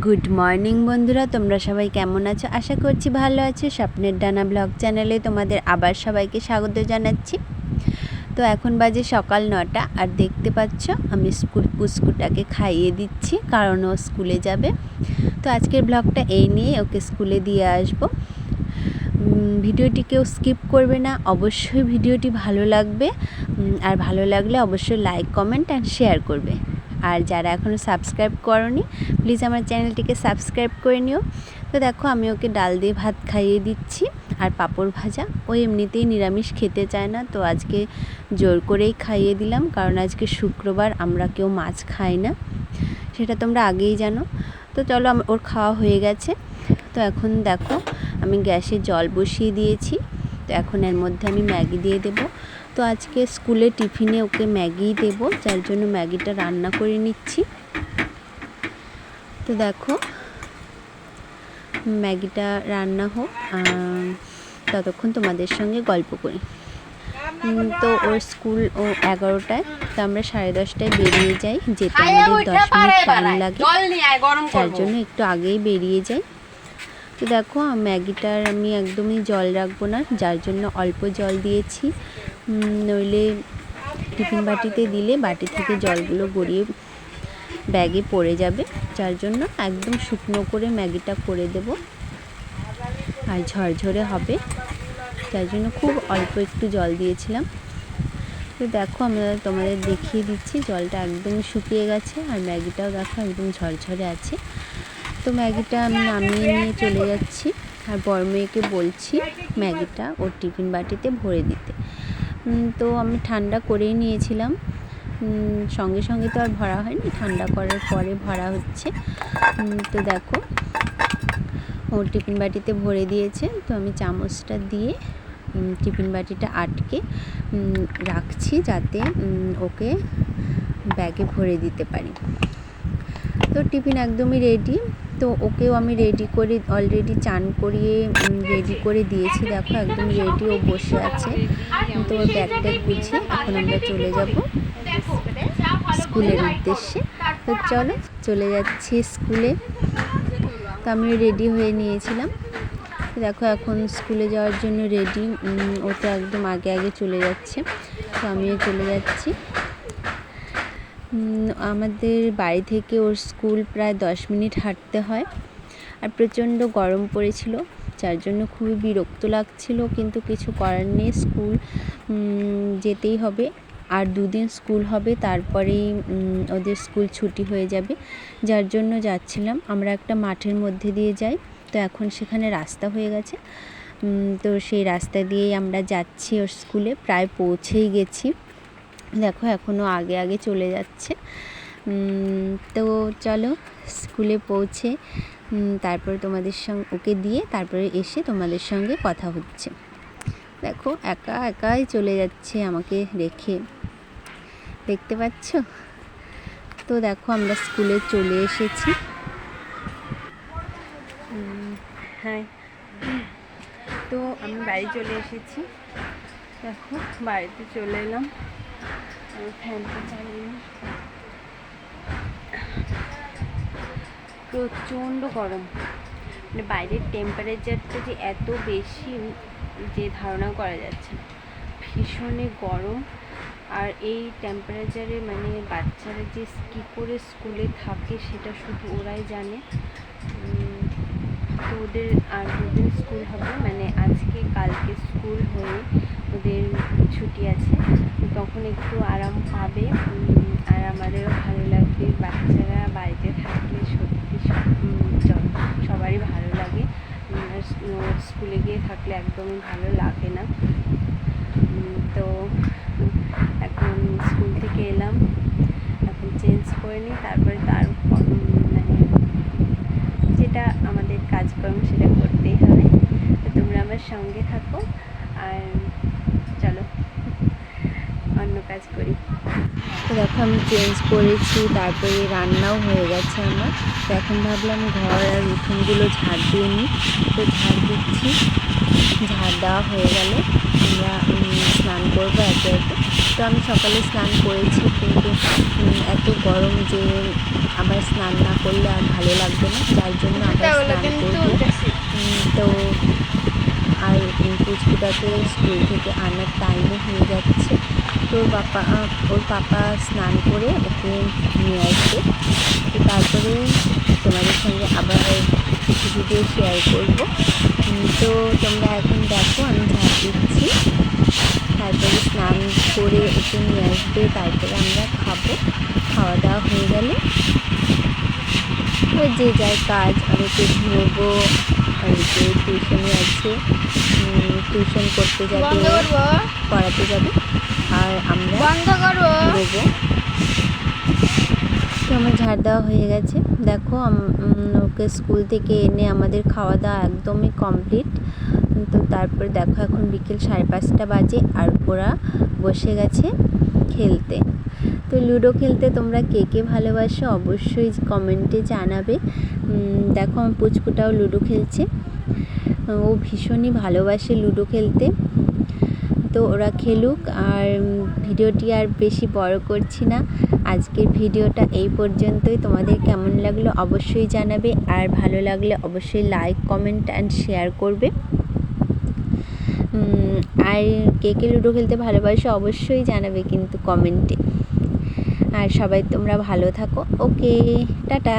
Good morning বন্ধুরা, তোমরা সবাই কেমন আছো? আশা করছি ভালো আছো। স্বপ্নের ডানা ব্লগ চ্যানেলে তোমাদের আবার সবাইকে স্বাগত জানাচ্ছি। তো এখন বাজে সকাল 9টা, আর দেখতে পাচ্ছ আমি পুস্কুটাকে খাইয়ে দিচ্ছি, কারণ ও স্কুলে যাবে। তো আজকের ব্লগটা এই নিয়ে, ওকে স্কুলে দিয়ে আসবো। ভিডিওটি কেউ স্কিপ করবে না, অবশ্যই ভিডিওটি ভালো লাগবে। আর ভালো লাগলে অবশ্যই লাইক, কমেন্ট অ্যান্ড শেয়ার করবে। আর যারা এখনও সাবস্ক্রাইব করোনি, প্লিজ আমার চ্যানেলটিকে সাবস্ক্রাইব করে নিও। তো দেখো, আমি ওকে ডাল দিয়ে ভাত খাইয়ে দিচ্ছি আর পাঁপড় ভাজা। ও এমনিতেই নিরামিষ খেতে চায় না, তো আজকে জোর করেই খাইয়ে দিলাম, কারণ আজকে শুক্রবার, আমরা কেউ মাছ খাই না, সেটা তোমরা আগেই জানো। তো চলো, ওর খাওয়া হয়ে গেছে। তো এখন দেখো, আমি গ্যাসে জল বসিয়ে দিয়েছি। তো এখন এর মধ্যে আমি ম্যাগি দিয়ে দেবো। তো আজকে স্কুলে টিফিনে ওকে ম্যাগি দেবো, যার জন্য ম্যাগিটা রান্না করে নিচ্ছি। তো দেখো, ম্যাগিটা রান্না হোক, ততক্ষণ তোমাদের সঙ্গে গল্প করি। তো ওর স্কুল 11টায়, তো আমরা 10:30টায় বেরিয়ে যাই। যেতে আমাদের 10 মিনিট টাইম লাগে, যার জন্য একটু আগেই বেরিয়ে যাই। তো দেখো, ম্যাগিটার আমি একদমই জল রাখবো না, যার জন্য অল্প জল দিয়েছি। নইলে টিফিন বাটিতে দিলে বাটি থেকে জলগুলো গড়িয়ে ব্যাগে পড়ে যাবে, যার জন্য একদম শুকনো করে ম্যাগিটা করে দেব, আর ঝরঝরে হবে, যার জন্য খুব অল্প একটু জল দিয়েছিলাম। তো দেখো, আমরা তোমাদের দেখিয়ে দিচ্ছি, জলটা একদমই শুকিয়ে গেছে, আর ম্যাগিটাও দেখো একদম ঝরঝরে আছে। তো ম্যাগিটা আমি নামিয়ে নিয়ে চলে যাচ্ছি, আর বড় মেয়েকে বলছি ম্যাগিটা ওর টিফিন বাটিতে ভরে দিতে। তো আমি ঠান্ডা করেই নিয়েছিলাম, সঙ্গে সঙ্গে তো আর ভরা হয়নি, ঠান্ডা করার পরে ভরা হচ্ছে। তো দেখো, ওর টিফিন বাটিতে ভরে দিয়েছে। তো আমি চামচটা দিয়ে টিফিন বাটিটা আটকে রাখছি, যাতে ওকে ব্যাগে ভরে দিতে পারি। তো টিফিন একদমই রেডি। তো ওকেও আমি রেডি করে অলরেডি চান করিয়ে রেডি করে দিয়েছি। দেখো, একদম রেডি, ও বসে আছে। তো ওর ব্যাগটা গুছিয়ে এখন আমরা চলে যাব স্কুলের উদ্দেশ্যে। তো চলো, চলে যাচ্ছি স্কুলে। তো আমি রেডি হয়ে নিয়েছিলাম। দেখো, এখন স্কুলে যাওয়ার জন্য রেডি। ও তো একদম আগে আগে চলে যাচ্ছে, তো আমিও চলে যাচ্ছি। আমাদের বাড়ি থেকে ওর স্কুল প্রায় 10 মিনিট হাঁটতে হয়, আর প্রচণ্ড গরম পড়েছিল, যার জন্য খুবই বিরক্ত লাগছিল, কিন্তু কিছু করার নেই, স্কুল যেতেই হবে। আর 2 দিন স্কুল হবে, তারপরেই ওদের স্কুল ছুটি হয়ে যাবে, যার জন্য যাচ্ছিলাম। আমরা একটা মাঠের মধ্যে দিয়ে যাই, তো এখন সেখানে রাস্তা হয়ে গেছে। তো সেই রাস্তা দিয়েই আমরা যাচ্ছি ওর স্কুলে, প্রায় পৌঁছেই গেছি। দেখো, এখনও আগে আগে চলে যাচ্ছে। তো চলো, স্কুলে পৌঁছে তারপরে তোমাদের সঙ্গে ওকে দিয়ে তারপরে এসে তোমাদের সঙ্গে কথা হচ্ছে। দেখো, একা একাই চলে যাচ্ছে আমাকে রেখে, দেখতে পাচ্ছ? তো দেখো, আমরা স্কুলে চলে এসেছি। হ্যাঁ, তো আমি বাড়ি চলে এসেছি। দেখো, বাড়িতে চলে এলাম, ফ্যানটা চালিয়ে। প্রচণ্ড গরম, মানে বাইরের টেম্পারেচারটা যে এত বেশি যে ধারণা করা যাচ্ছে না, ভীষণই গরম। আর এই টেম্পারেচারে মানে বাচ্চারা যে কী করে স্কুলে থাকে সেটা শুধু ওরাই জানে। তো ওদের আর 2 দিন স্কুল হবে, মানে আজকে কালকে স্কুল হয়ে ওদের ছুটি আছে, তখন একটু আরাম পাবে, আর আমাদেরও ভালো লাগবে। বাচ্চারা বাড়িতে থাকলে সত্যি সবারই ভালো লাগে, স্কুলে গিয়ে থাকলে একদমই ভালো লাগে না। তো এখন স্কুল থেকে এলাম, এখন চেঞ্জ করে নিই, তারপরে তার মানে যেটা আমাদের কাজকর্ম সেটা করতেই হবে। তো তোমরা আমার সঙ্গে থাকো, আর চলো অন্য কাজ করি। তো দেখো আমি চেঞ্জ করেছি, তারপরে রান্নাও হয়ে গেছে আমার। তো এখন ভাবলাম ঘর আর উঠোনগুলো ঝাড় দিয়ে নিই, তো ঝাড় দিচ্ছি। ঝাড় দেওয়া হয়ে গেলে আমরা স্নান করবো একে একে। তো আমি সকালে স্নান করেছি, কিন্তু এত গরম যে আবার স্নান না করলে আর ভালো লাগবে না, যার জন্য আবার স্নান করবো। তো আর পুচকুটাকে স্কুল থেকে আনার টাইমও হয়ে যাচ্ছে। তো ওর পাপা স্নান করে ওকে নিয়ে আসবে। তো তারপরে তোমাদের সঙ্গে আবার কিছু ভিডিও শেয়ার করব। তো তোমরা এখন দেখো আমি ঝাড় দিচ্ছি, তারপরে স্নান করে ওকে নিয়ে আসবে, তারপরে আমরা খাবো। খাওয়া দাওয়া হয়ে গেলে ওই যে যার কাজ, অনেকে ঘুরবো, অনেকে টিউশনে আছে, টিউশন করতে যাবে, পড়াতে যাবে, আর আমরা ঘুরবো। তো আমার ঝাড় দেওয়া হয়ে গেছে। দেখো ওকে স্কুল থেকে এনে আমাদের খাওয়া দাওয়া একদমই কমপ্লিট। তো তারপর দেখো এখন বিকেল 5:30 বাজে, আর ওরা বসে গেছে খেলতে। তো লুডো খেলতে তোমরা কে কে ভালোবাসো অবশ্যই কমেন্টে জানাবে। দেখো আমার পুচকুটাও লুডো খেলছে, ও ভীষণই ভালোবাসে লুডো খেলতে। তো ওরা খেলুক, আর ভিডিওটি আর বেশি বড় করছি না। আজকের ভিডিওটা এই পর্যন্তই। তোমাদের কেমন লাগলো অবশ্যই জানাবে, আর ভালো লাগলে অবশ্যই লাইক, কমেন্ট অ্যান্ড শেয়ার করবে। আর কে কে লুডো খেলতে ভালোবাসো অবশ্যই জানাবে কিন্তু কমেন্টে। আর সবাই তোমরা ভালো থাকো। ওকে, টাটা।